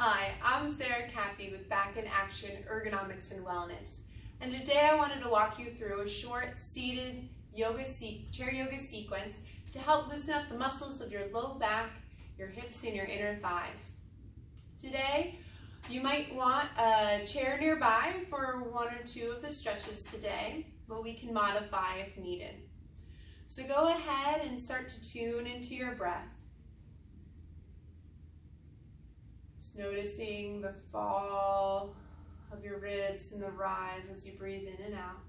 Hi, I'm Sarah Caffey with Back in Action Ergonomics and Wellness. And today I wanted to walk you through a short seated chair yoga sequence to help loosen up the muscles of your low back, your hips, and your inner thighs. Today, you might want a chair nearby for one or two of the stretches today, but we can modify if needed. So go ahead and start to tune into your breath. Just noticing the fall of your ribs and the rise as you breathe in and out.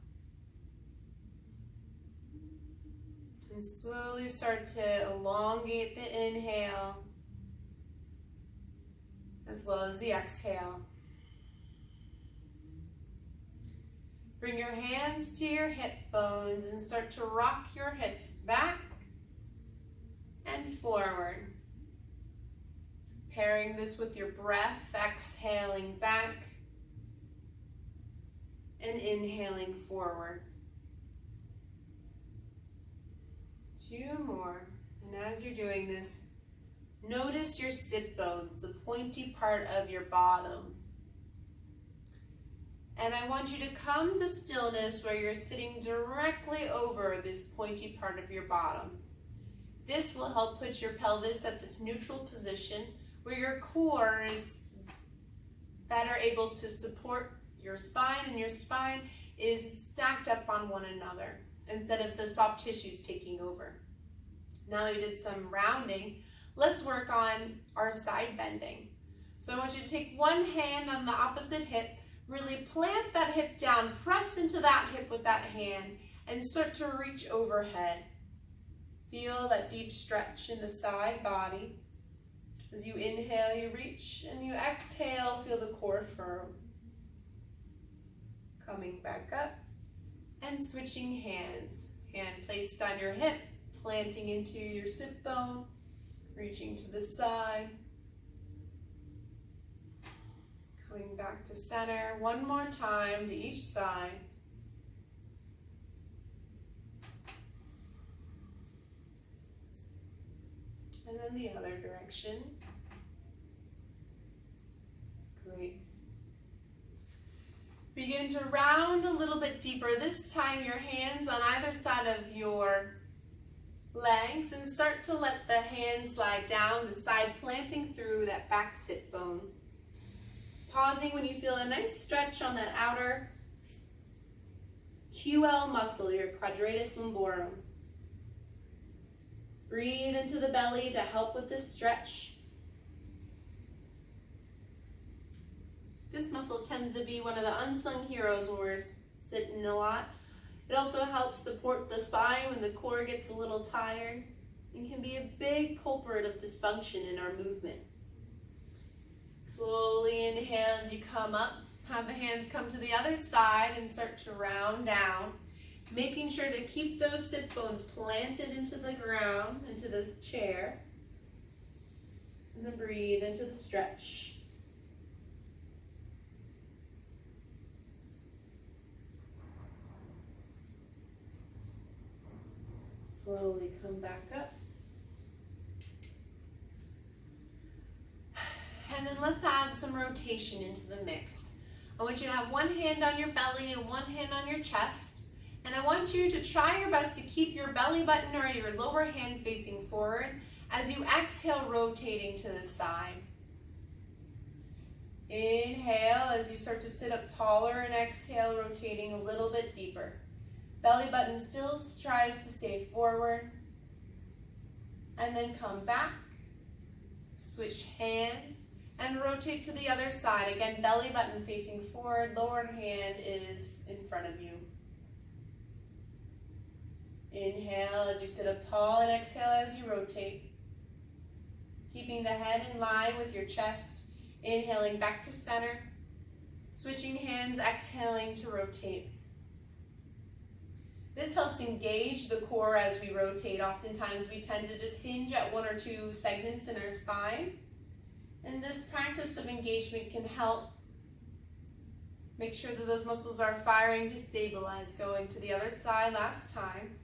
And slowly start to elongate the inhale as well as the exhale. Bring your hands to your hip bones and start to rock your hips back and forward. Pairing this with your breath, exhaling back and inhaling forward. Two more. And as you're doing this, notice your sit bones, the pointy part of your bottom. And I want you to come to stillness where you're sitting directly over this pointy part of your bottom. This will help put your pelvis at this neutral position where your core is better able to support your spine, and your spine is stacked up on one another instead of the soft tissues taking over. Now that we did some rounding, let's work on our side bending. So I want you to take one hand on the opposite hip, really plant that hip down, press into that hip with that hand, and start to reach overhead. Feel that deep stretch in the side body. As you inhale, you reach, and you exhale, feel the core firm. Coming back up, and switching hands. Hand placed on your hip, planting into your sit bone, reaching to the side. Coming back to center, one more time to each side. And then the other direction. Great. Begin to round a little bit deeper. This time your hands on either side of your legs, and start to let the hands slide down the side, planting through that back sit bone. Pausing when you feel a nice stretch on that outer QL muscle, your quadratus lumborum. Breathe into the belly to help with this stretch. This muscle tends to be one of the unsung heroes when we're sitting a lot. It also helps support the spine when the core gets a little tired, and can be a big culprit of dysfunction in our movement. Slowly inhale as you come up. Have the hands come to the other side and start to round down, making sure to keep those sit bones planted into the ground, into the chair. And then breathe into the stretch. Slowly come back up. And then let's add some rotation into the mix. I want you to have one hand on your belly and one hand on your chest. And I want you to try your best to keep your belly button or your lower hand facing forward as you exhale, rotating to the side. Inhale as you start to sit up taller, and exhale, rotating a little bit deeper. Belly button still tries to stay forward. And then come back. Switch hands and rotate to the other side. Again, belly button facing forward, lower hand is in front of you. Inhale as you sit up tall, and exhale as you rotate. Keeping the head in line with your chest. Inhaling back to center. Switching hands, exhaling to rotate. This helps engage the core as we rotate. Oftentimes we tend to just hinge at one or two segments in our spine. And this practice of engagement can help make sure that those muscles are firing to stabilize. Going to the other side last time.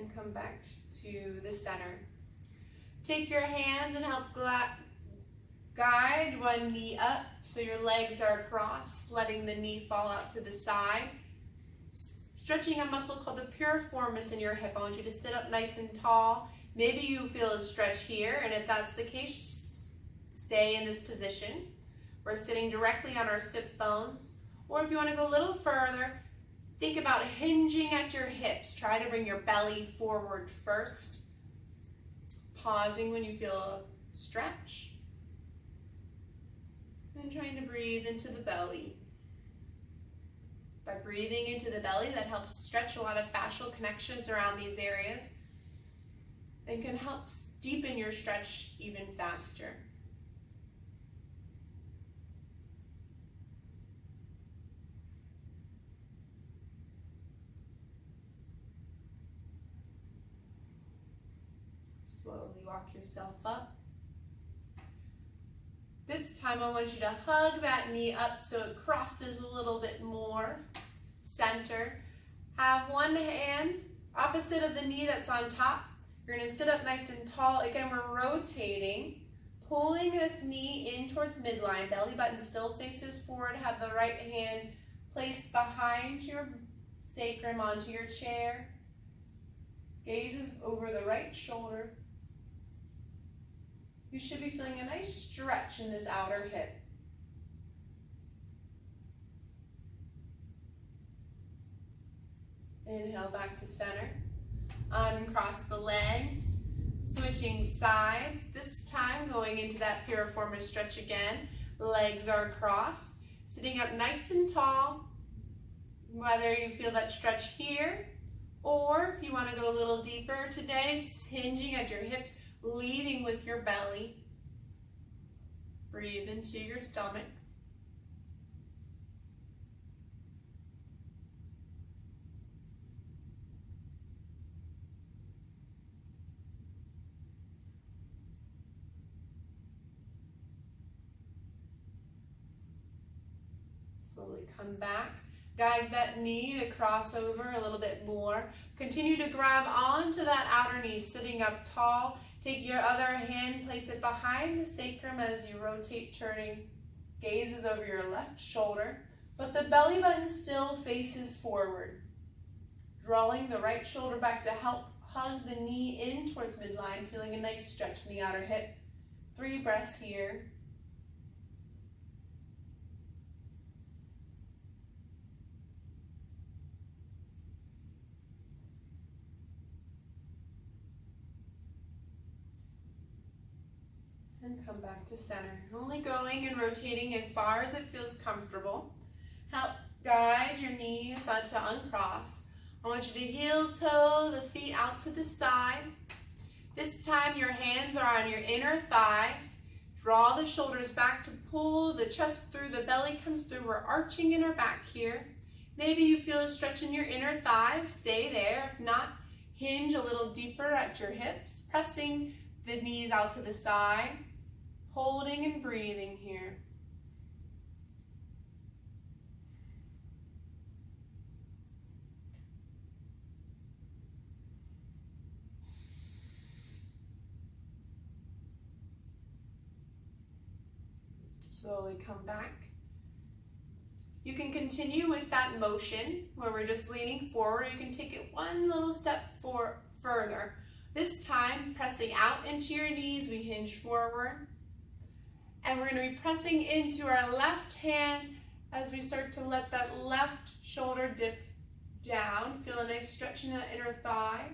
and come back to the center. Take your hands and help guide one knee up so your legs are crossed, letting the knee fall out to the side. Stretching a muscle called the piriformis in your hip. I want you to sit up nice and tall. Maybe you feel a stretch here, and if that's the case, stay in this position. We're sitting directly on our sit bones. Or if you want to go a little further, think about hinging at your hips. Try to bring your belly forward first. Pausing when you feel a stretch. And trying to breathe into the belly. By breathing into the belly, that helps stretch a lot of fascial connections around these areas and can help deepen your stretch even faster. Slowly walk yourself up. This time I want you to hug that knee up so it crosses a little bit more. Center. Have one hand opposite of the knee that's on top. You're going to sit up nice and tall. Again, we're rotating, pulling this knee in towards midline. Belly button still faces forward. Have the right hand placed behind your sacrum onto your chair. Gaze is over the right shoulder. You should be feeling a nice stretch in this outer hip. Inhale back to center. Uncross the legs. Switching sides. This time going into that piriformis stretch again. Legs are crossed. Sitting up nice and tall. Whether you feel that stretch here or if you want to go a little deeper today, hinging at your hips, leading with your belly. Breathe into your stomach. Slowly come back. Guide that knee to cross over a little bit more. Continue to grab onto that outer knee, sitting up tall. Take your other hand, place it behind the sacrum as you rotate, turning. Gaze is over your left shoulder, but the belly button still faces forward. Drawing the right shoulder back to help hug the knee in towards midline, feeling a nice stretch in the outer hip. 3 breaths here. And come back to center. Only going and rotating as far as it feels comfortable. Help guide your knees to uncross. I want you to heel toe the feet out to the side. This time your hands are on your inner thighs. Draw the shoulders back to pull the chest through, the belly comes through. We're arching in our back here. Maybe you feel a stretch in your inner thighs. Stay there. If not, hinge a little deeper at your hips, pressing the knees out to the side. Holding and breathing here. Slowly come back. You can continue with that motion where we're just leaning forward. You can take it one little step further. This time, pressing out into your knees, we hinge forward. And we're going to be pressing into our left hand as we start to let that left shoulder dip down. Feel a nice stretch in that inner thigh.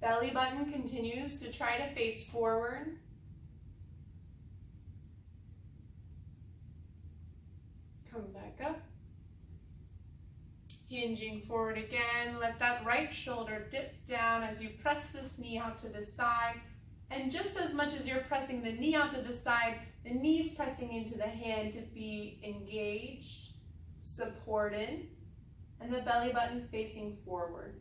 Belly button continues to try to face forward. Come back up. Hinging forward again. Let that right shoulder dip down as you press this knee out to the side. And just as much as you're pressing the knee out to the side, the knee's pressing into the hand to be engaged, supported, and the belly button's facing forward.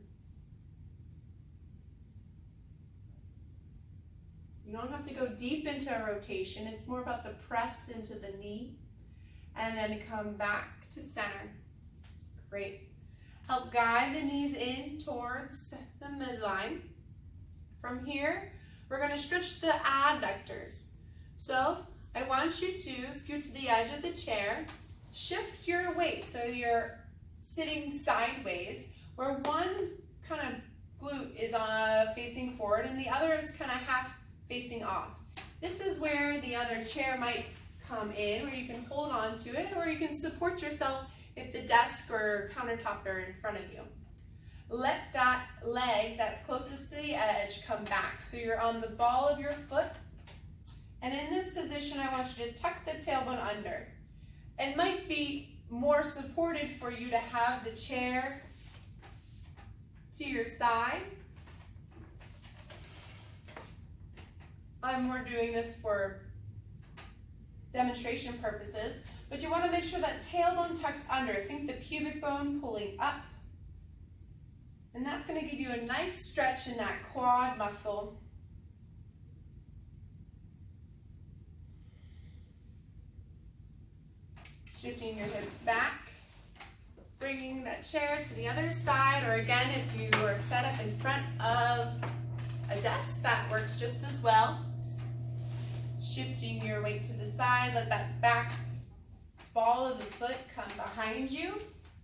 You don't have to go deep into a rotation. It's more about the press into the knee. And then come back to center. Great. Help guide the knees in towards the midline. From here, we're going to stretch the adductors. So I want you to scoot to the edge of the chair, shift your weight so you're sitting sideways, where one kind of glute is facing forward and the other is kind of half facing off. This is where the other chair might come in, where you can hold on to it, or you can support yourself if the desk or countertop are in front of you. Let that leg that's closest to the edge come back. So you're on the ball of your foot. And in this position, I want you to tuck the tailbone under. It might be more supported for you to have the chair to your side. We're doing this for demonstration purposes, but you want to make sure that tailbone tucks under. Think the pubic bone pulling up. And that's going to give you a nice stretch in that quad muscle. Shifting your hips back, bringing that chair to the other side, or again, if you are set up in front of a desk, that works just as well. Shifting your weight to the side, let that back ball of the foot come behind you,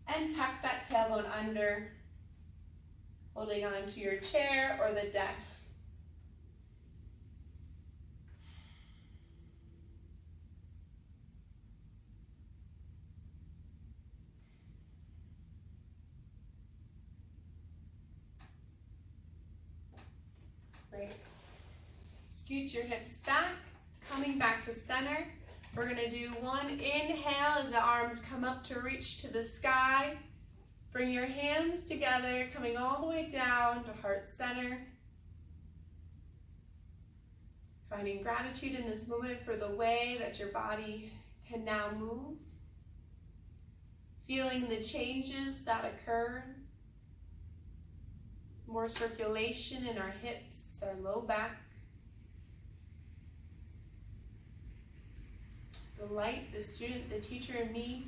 and tuck that tailbone under, holding on to your chair or the desk. Great. Scoot your hips back, coming back to center. We're going to do one inhale as the arms come up to reach to the sky. Bring your hands together, coming all the way down to heart center. Finding gratitude in this moment for the way that your body can now move. Feeling the changes that occur. More circulation in our hips, our low back. The light, the student, the teacher, and me